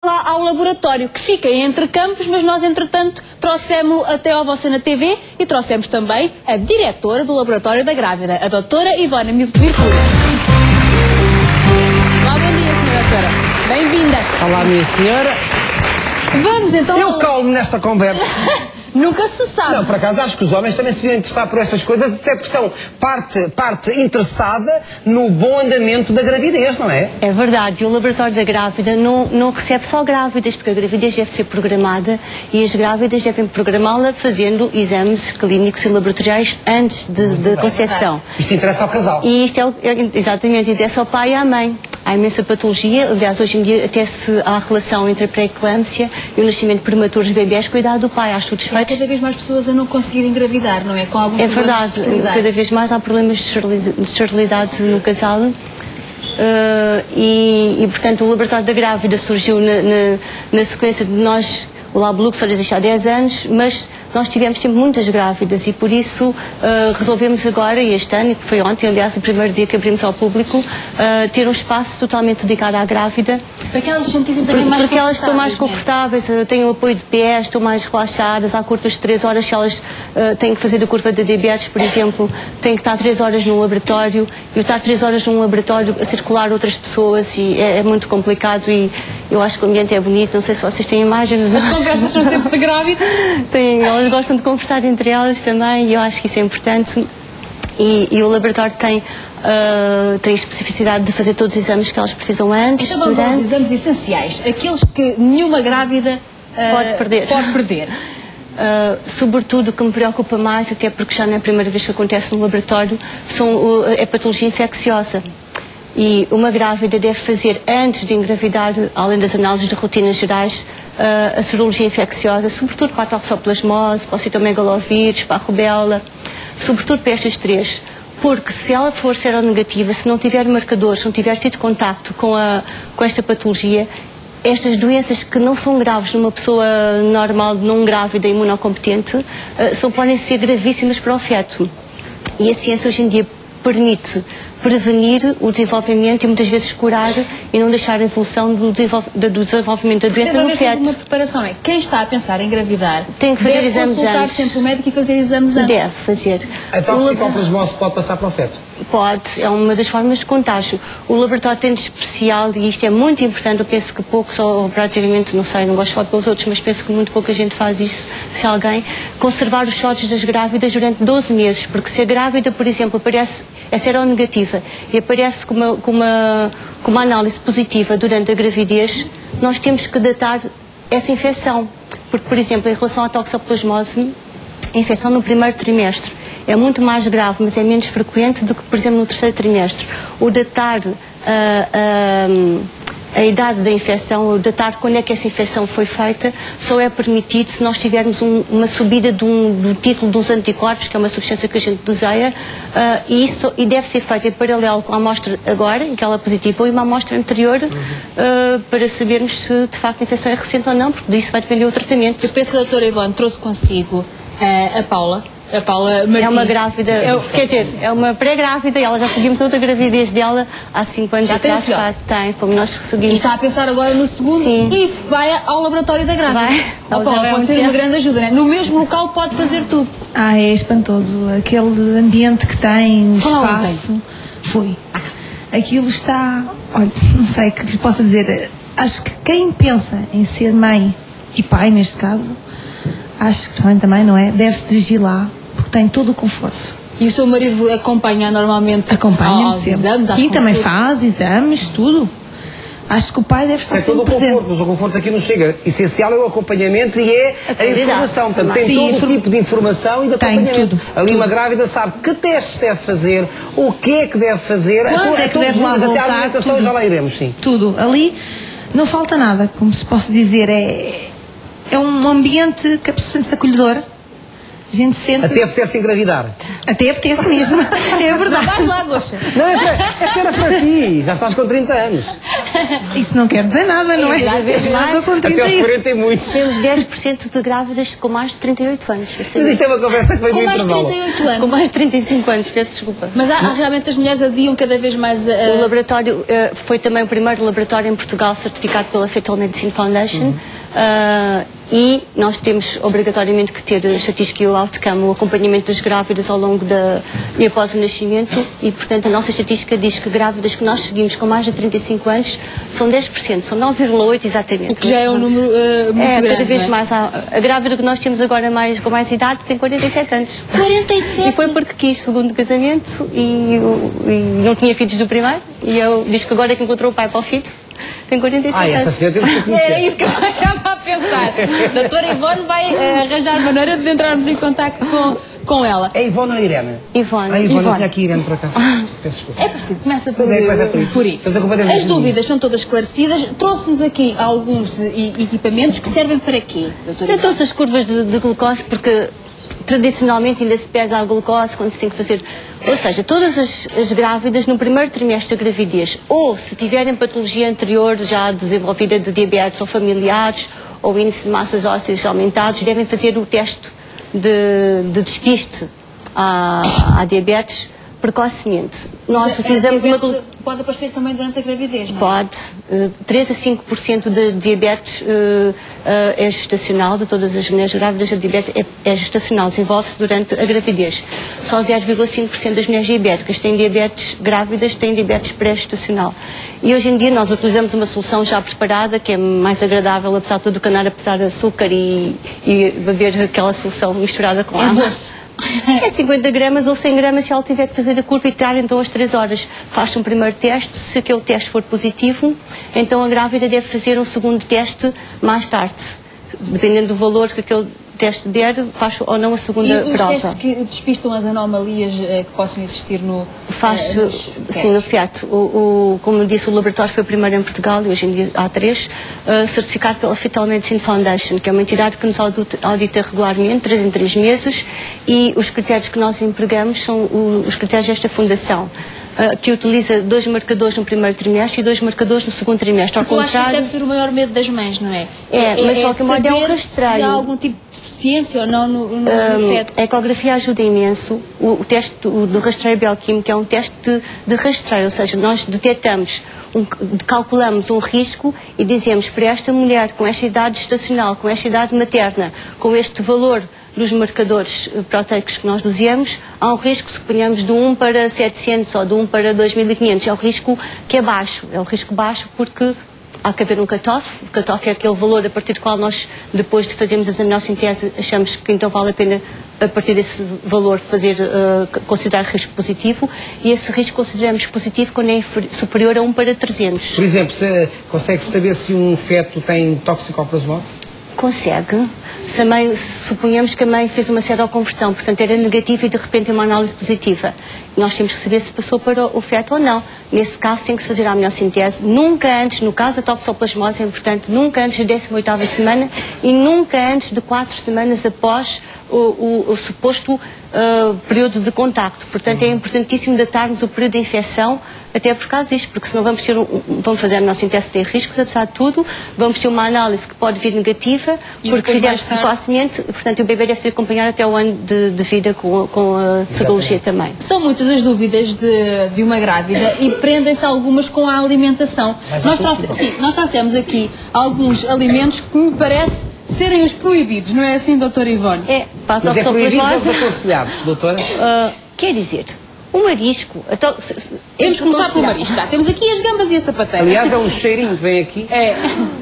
Lá ao laboratório que fica entre campos, mas nós entretanto trouxemos-lo até ao Vocena TV e trouxemos também a diretora do Laboratório da Grávida, a doutora Ivone Mercúrio. Olá, bom dia, senhora doutora. Bem-vinda. Olá, minha senhora. Vamos então... Eu calmo nesta conversa. Nunca se sabe. Não, por acaso, acho que os homens também se deviam interessar por estas coisas, até porque são parte interessada no bom andamento da gravidez, não é? É verdade, e o Laboratório da Grávida não recebe só grávidas, porque a gravidez deve ser programada e as grávidas devem programá-la fazendo exames clínicos e laboratoriais antes da concepção. Isto interessa ao casal. E isto exatamente, interessa ao pai e à mãe. Há imensa patologia, aliás, hoje em dia até se há relação entre a pré-eclâmpsia e o nascimento prematuro dos bebés com a idade do pai. Há estudos feitos. Há cada vez mais pessoas a não conseguirem engravidar, não é? Com alguns problemas de fertilidade. Cada vez mais há problemas de esterilidade no casal. Portanto, o Laboratório da Grávida surgiu na sequência de nós, o Lab Luxor existe há 10 anos, mas nós tivemos sempre muitas grávidas e por isso resolvemos agora, este ano, que foi ontem, aliás, o primeiro dia que abrimos ao público, ter um espaço totalmente dedicado à grávida. Para que elas se sentem também mais confortáveis. Porque elas estão mais confortáveis, têm o apoio de pé, estão mais relaxadas, há curvas de 3 horas, se elas têm que fazer a curva de diabetes, por exemplo, têm que estar 3 horas no laboratório, e estar 3 horas num laboratório a circular outras pessoas e é muito complicado e eu acho que o ambiente é bonito, não sei se vocês têm imagens. As conversas são sempre de grávida. Elas gostam de conversar entre elas também e eu acho que isso é importante e o laboratório tem especificidade de fazer todos os exames que elas precisam antes, então vamos aos exames essenciais, aqueles que nenhuma grávida pode perder. Sobretudo o que me preocupa mais, até porque já não é a primeira vez que acontece no laboratório, é a patologia infecciosa. E uma grávida deve fazer, antes de engravidar, além das análises de rotinas gerais, a serologia infecciosa, sobretudo para a toxoplasmose, para o citomegalovírus, para a rubéola, sobretudo para estas 3. Porque se ela for seronegativa, se não tiver marcadores, se não tiver tido contacto com esta patologia, estas doenças que não são graves numa pessoa normal, não grávida, imunocompetente, podem ser gravíssimas para o feto. E a ciência hoje em dia permite prevenir o desenvolvimento e muitas vezes curar e não deixar a evolução do desenvolvimento da doença no feto. Uma preparação, é? Quem está a pensar em engravidar tem que fazer deve exames consultar antes. sempre o médico e fazer exames antes. Deve fazer. A toxoplasmose pode passar para o feto? Pode, é uma das formas de contágio. O laboratório tem de especial, e isto é muito importante, eu penso que poucos, ou praticamente, não sei, não gosto de falar pelos outros, mas penso que muito pouca gente faz isso, se alguém, conservar os shots das grávidas durante 12 meses, porque se a grávida, por exemplo, é seronegativa e aparece com uma análise positiva durante a gravidez, nós temos que datar essa infecção. Porque, por exemplo, em relação à toxoplasmose, a infecção no primeiro trimestre é muito mais grave, mas é menos frequente do que, por exemplo, no terceiro trimestre. O datar a idade da infecção, o datar quando é que essa infecção foi feita, só é permitido se nós tivermos uma subida do título dos anticorpos, que é uma substância que a gente doseia, e deve ser feito em paralelo com a amostra agora, em que ela positivou, e uma amostra anterior, para sabermos se de facto a infecção é recente ou não, porque disso vai depender o tratamento. Eu penso que a doutora Ivone trouxe consigo a Paula Martins. É uma grávida, quer dizer, é uma pré-grávida e ela já seguimos outra gravidez dela há 5 anos atrás. Tem, fomos nós que seguimos. E está a pensar agora no segundo. Sim. E vai ao laboratório da grávida. Vai. A Paula pode ser uma grande ajuda, não é? No mesmo local pode fazer tudo. É espantoso. Aquele ambiente que tem, o espaço. Aquilo está... Olha, não sei o que lhe posso dizer. Acho que quem pensa em ser mãe e pai, neste caso, acho que também, não é? Deve-se dirigir lá, porque tem todo o conforto. E o seu marido acompanha normalmente aos exames? Sim, também faz exames, tudo. Acho que o pai deve estar sempre presente. Conforto, mas o conforto aqui não chega. Essencial é o acompanhamento e é a informação. Portanto, tem todo o tipo de informação e de acompanhamento. Ali uma grávida sabe que testes deve fazer, o que é que deve fazer, quando é que deve lá voltar, até a alimentação já lá iremos, sim. Tudo. Ali não falta nada, como se possa dizer, é um ambiente que a pessoa sente-se acolhedora. A gente sente... Até apetece engravidar. Até apetece mesmo, é verdade. Vais lá, Goxa. Não, é que era para ti, já estás com 30 anos. Isso não quer dizer nada, não é? Já estou com 30 Até aos 40 e muitos. Temos 10% de grávidas com mais de 38 anos. Mas isto é uma conversa que vem do intervalo. Com mais de 38 anos. Com mais de 35 anos, peço desculpa. Mas realmente as mulheres adiam cada vez mais O laboratório foi também o primeiro laboratório em Portugal certificado pela Fetal Medicine Foundation. E nós temos obrigatoriamente que ter estatística e o outcome, o acompanhamento das grávidas ao longo e após o nascimento, e portanto a nossa estatística diz que grávidas que nós seguimos com mais de 35 anos são 10%, são 9,8% exatamente. O que já é um número muito grande. Cada vez mais. A grávida que nós temos agora com mais idade tem 47 anos. 47? E foi porque quis segundo casamento e não tinha filhos do primeiro, e eu diz que agora que encontrou o pai para o filho. Tem 47 anos. Essa senhora temos que conhecer. Era isso que eu estava a pensar. A doutora Ivone vai arranjar maneira de entrarmos em contacto com ela. É Ivone ou Irene? Ivone. Ah, Ivone, eu tinha aqui Irene por acaso. Peço desculpa. É parecido, começa por aí. Mas a culpa deve As ser dúvidas são todas esclarecidas. Trouxe-nos aqui alguns equipamentos que servem para quê, doutora? Eu trouxe as curvas de glucose porque tradicionalmente ainda se pesa a glucose quando se tem que fazer... Ou seja, todas as grávidas no primeiro trimestre da gravidez, ou se tiverem patologia anterior já desenvolvida de diabetes ou familiares, ou índice de massas ósseas aumentados, devem fazer o teste de despiste à diabetes precocemente. Nós utilizamos uma... Pode aparecer também durante a gravidez, não é? Pode. 3 a 5% de diabetes é gestacional, de todas as mulheres grávidas, a diabetes é gestacional, desenvolve-se durante a gravidez. Só 0,5% das mulheres diabéticas têm diabetes grávidas, têm diabetes pré-gestacional. E hoje em dia nós utilizamos uma solução já preparada, que é mais agradável, apesar de tudo, que andar a pesar açúcar e beber aquela solução misturada com água. É doce. É 50 gramas ou 100 gramas se ela tiver que fazer a curva e tirar então às 3 horas. Faz um primeiro teste, se aquele teste for positivo, então a grávida deve fazer um segundo teste mais tarde. Dependendo do valor que aquele teste der, faz ou não a segunda prova. E os testes que despistam as anomalias que possam existir no sim, no feto. Como eu disse, o laboratório foi o primeiro em Portugal, e hoje em dia há 3, certificado pela Fetal Medicine Foundation, que é uma entidade que nos audita regularmente, 3 em 3 meses, e os critérios que nós empregamos são os critérios desta fundação, que utiliza 2 marcadores no primeiro trimestre e 2 marcadores no segundo trimestre. Porque eu acho que isso deve ser o maior medo das mães, não é? Mas só que o modo é um rastreio. Se há algum tipo de deficiência ou não no feto. A ecografia ajuda imenso. O teste do rastreio bioquímico é um teste de rastreio, ou seja, nós detectamos, calculamos um risco e dizemos para esta mulher com esta idade gestacional, com esta idade materna, com este valor dos marcadores proteicos que nós doseamos, há um risco, suponhamos, de 1 para 700 ou de 1 para 2500. É um risco que é baixo. É um risco baixo porque há que haver um cutoff. O cutoff é aquele valor a partir do qual nós, depois de fazermos as amniocentese, achamos que então vale a pena, a partir desse valor, considerar risco positivo, e esse risco consideramos positivo quando é superior a 1 para 300. Por exemplo, consegue-se saber se um feto tem toxicoplasmose? Consegue. Suponhamos que a mãe fez uma seroconversão, portanto era negativa e de repente uma análise positiva. Nós temos que saber se passou para o feto ou não. Nesse caso tem que se fazer a amniocentese nunca antes, no caso da toxoplasmose é importante, nunca antes da 18ª semana e nunca antes de 4 semanas após o suposto período de contacto. Portanto é importantíssimo datarmos o período de infecção, até por causa disto, porque senão vamos fazer a amniocentese, tem riscos, apesar de tudo, vamos ter uma análise que pode vir negativa, porque fizemos precocemente, portanto o bebê deve ser acompanhado até o ano de vida com a sorologia também. São muitas as dúvidas de uma grávida e prendem-se algumas com a alimentação. Nós trouxemos aqui alguns alimentos que me parece serem os proibidos, não é assim, doutora Ivone? Mas é proibidos ou aconselhados, doutora? Quer dizer, o marisco... Temos que começar pelo marisco. Temos aqui as gambas e a sapateira. Aliás, é um cheirinho que vem aqui.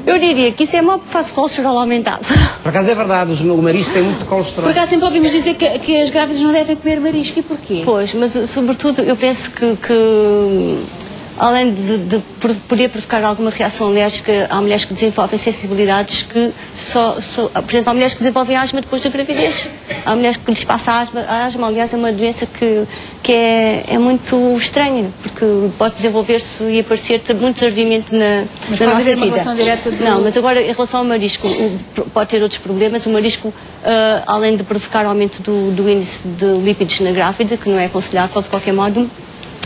Eu diria que isso é mau porque faz colesterol aumentado. Por acaso é verdade, o marisco tem muito colesterol. Por acaso sempre ouvimos dizer que as grávidas não devem comer marisco. E porquê? Pois, mas sobretudo eu penso que além de poder provocar alguma reação alérgica, há mulheres que desenvolvem sensibilidades que por exemplo, há mulheres que desenvolvem asma depois da gravidez, há mulheres que lhes passa asma. A asma, aliás, é uma doença que é muito estranha, porque pode desenvolver-se e aparecer muito tardiamente na nossa vida. Uma relação direta Não, mas agora em relação ao marisco, pode ter outros problemas. O marisco, além de provocar aumento do índice de lípidos na grávida, que não é aconselhável de qualquer modo,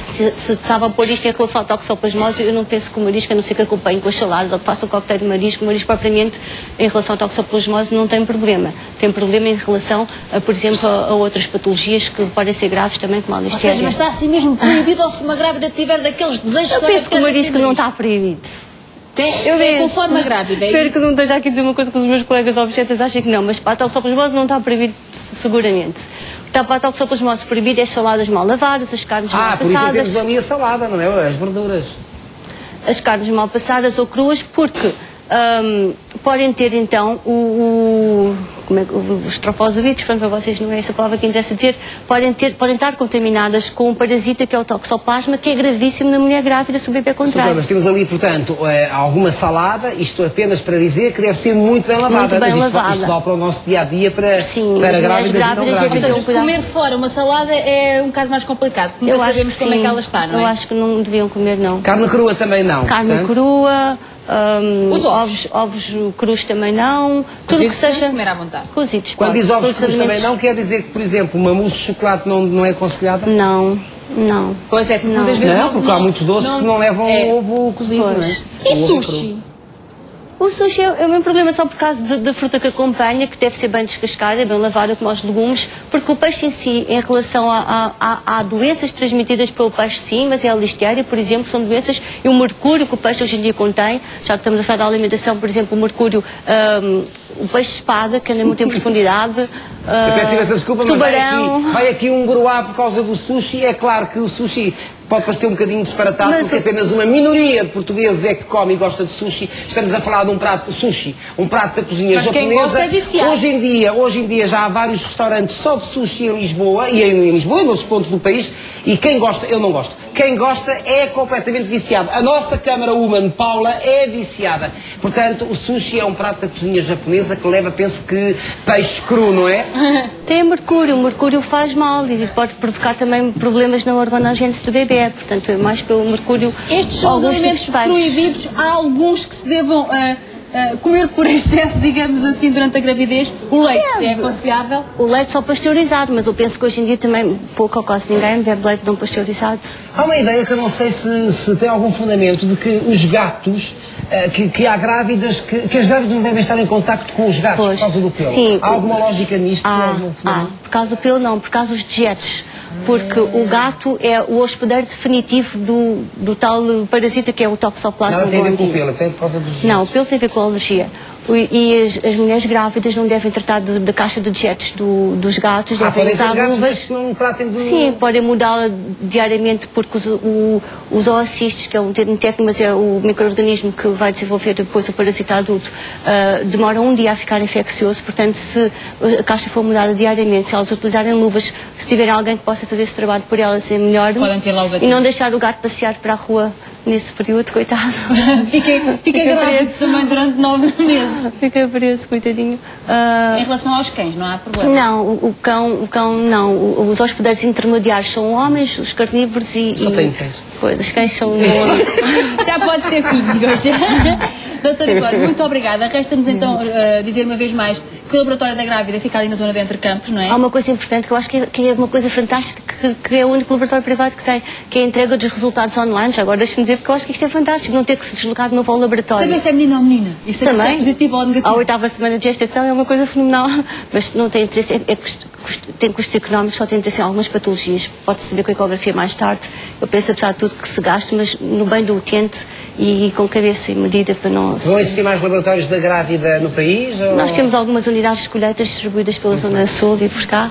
se estava a pôr isto em relação à toxoplasmose, eu não penso que o marisco, a não ser que acompanhe com as saladas ou que faça um coquetel de marisco, o marisco propriamente em relação à toxoplasmose não tem problema. Tem problema em relação, por exemplo, a outras patologias que podem ser graves também, como a listéria. Ou seja, mas está assim mesmo proibido ou se uma grávida tiver daqueles desejos... Eu penso que o marisco não está proibido. Conforme a grávida. Espero que não esteja aqui a dizer uma coisa que os meus colegas obstetras acham que não, mas para a toxoplasmose não está proibido seguramente. Está para a toxoplasmose proibido é as saladas mal lavadas, as carnes mal passadas. Por isso temos ali a salada, não é? As verduras. As carnes mal passadas ou cruas, porque podem ter então os trofosovírus, para vocês não é essa palavra que interessa dizer, podem estar contaminadas com um parasita que é o toxoplasma, que é gravíssimo na mulher grávida se o bebê contrário. Mas temos ali, portanto, alguma salada, isto apenas para dizer que deve ser muito bem lavada. Muito bem lavada. Isto dá para o nosso dia-a-dia para grávidas e não grávidas. Ou seja, comer fora uma salada é um caso mais complicado. Nunca sabemos como é que ela está, não é? Eu acho que não deviam comer, não. Carne crua também não. Carne crua... os ovos crus também não. Tudo que seja comer à vontade. Cozidos. Quando diz ovos crus também não, quer dizer que, por exemplo, uma mousse de chocolate não é aconselhada? Não. Pois é, porque muitas vezes não, porque há muitos doces que não levam ovo cozido, não é? E sushi? O sushi é o mesmo problema só por causa da fruta que acompanha, que deve ser bem descascada, bem lavada como os legumes, porque o peixe em si, em relação a doenças transmitidas pelo peixe sim, mas é a listéria, por exemplo, que são doenças, e o mercúrio que o peixe hoje em dia contém, já que estamos a falar da alimentação, por exemplo, o mercúrio, o peixe-espada, que anda muito em profundidade, eu peço imensa desculpa, tubarão... mas vai aqui um gruá por causa do sushi. É claro que o sushi pode parecer um bocadinho disparatado, porque apenas uma minoria de portugueses é que come e gosta de sushi. Estamos a falar de um prato de sushi, um prato da cozinha japonesa. Quem gosta é viciado. Hoje em dia já há vários restaurantes só de sushi em Lisboa, e em Lisboa e nos outros pontos do país, e quem gosta, eu não gosto. Quem gosta é completamente viciado. A nossa Câmara Woman, Paula, é viciada. Portanto, o sushi é um prato da cozinha japonesa que leva, penso que, peixe cru, não é? Tem mercúrio. O mercúrio faz mal e pode provocar também problemas na organogênese do bebê. Portanto, é mais pelo mercúrio. Estes são os alimentos proibidos. Há alguns que se devam comer por excesso, digamos assim, durante a gravidez. O leite é aconselhável? O leite só pasteurizado, mas eu penso que hoje em dia também pouco ou quase ninguém bebe leite não pasteurizado. Há uma ideia que eu não sei se tem algum fundamento de que os gatos, que há grávidas, que as grávidas não devem estar em contacto com os gatos por causa do pelo. Sim. Há alguma lógica nisto? Por causa do pelo não, por causa dos dejetos. Porque o gato é o hospedeiro definitivo do tal parasita que é o toxoplasma. Não tem a ver com o pelo, tem por causa dos dejetos. Não, o pelo tem a ver com a alergia. E as mulheres grávidas não devem tratar da caixa de dejetos dos gatos, devem usar luvas. Que não tratem de... Sim, podem mudá-la diariamente, porque os oocistos, que é um termo técnico, mas é o micro-organismo que vai desenvolver depois o parasita adulto, demora um dia a ficar infeccioso. Portanto, se a caixa for mudada diariamente, se elas utilizarem luvas, se tiverem alguém que possa fazer esse trabalho por elas, é melhor. Podem ter lá o gatinho. E não deixar o gato passear para a rua nesse período, coitado. Fica grávido também durante 9 meses. Fica preso, coitadinho. Em relação aos cães, não há problema? Não, o cão não. Os hospedeiros intermediários são homens, os carnívoros e... Só tem cães. Pois, os cães são... Já podes ter filhos, Goxa. Doutora Ivone, muito obrigada. Resta-nos então dizer uma vez mais que o Laboratório da Grávida fica ali na zona de Entre Campos, não é? Há uma coisa importante que eu acho que é uma coisa fantástica, que é o único laboratório privado que tem, que é a entrega dos resultados online. Já agora deixe-me dizer, porque eu acho que isto é fantástico, não ter que se deslocar de novo ao laboratório. Saber se é menino ou menina. E saber se é positivo ou negativo. A 8ª semana de gestação é uma coisa fenomenal, mas não tem interesse, tem custos económicos, só tem interesse em algumas patologias. Pode-se saber com a ecografia mais tarde. Eu penso, apesar de tudo, que se gaste, mas no bem do utente e com cabeça e medida para não... Vão existir mais laboratórios da grávida no país? Ou... Nós temos algumas unidades de colheitas distribuídas pela Zona Sul e por cá.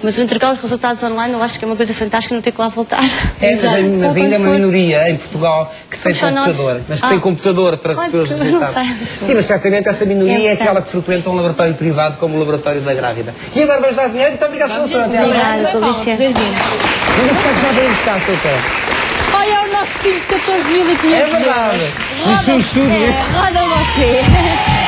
Mas o entregar os resultados online eu acho que é uma coisa fantástica, não ter que lá voltar. Mas ainda é uma minoria em Portugal que tem computador. Mas que tem computador para receber os resultados. Sim, mas certamente essa minoria é aquela que frequenta um laboratório privado como o laboratório da grávida. E agora vamos dar dinheiro? Muito obrigado, doutora. Obrigada, com licença. Mas já vamos buscar, doutora. Ai, é o nosso filho de 14.500 euros. É verdade. Roda você.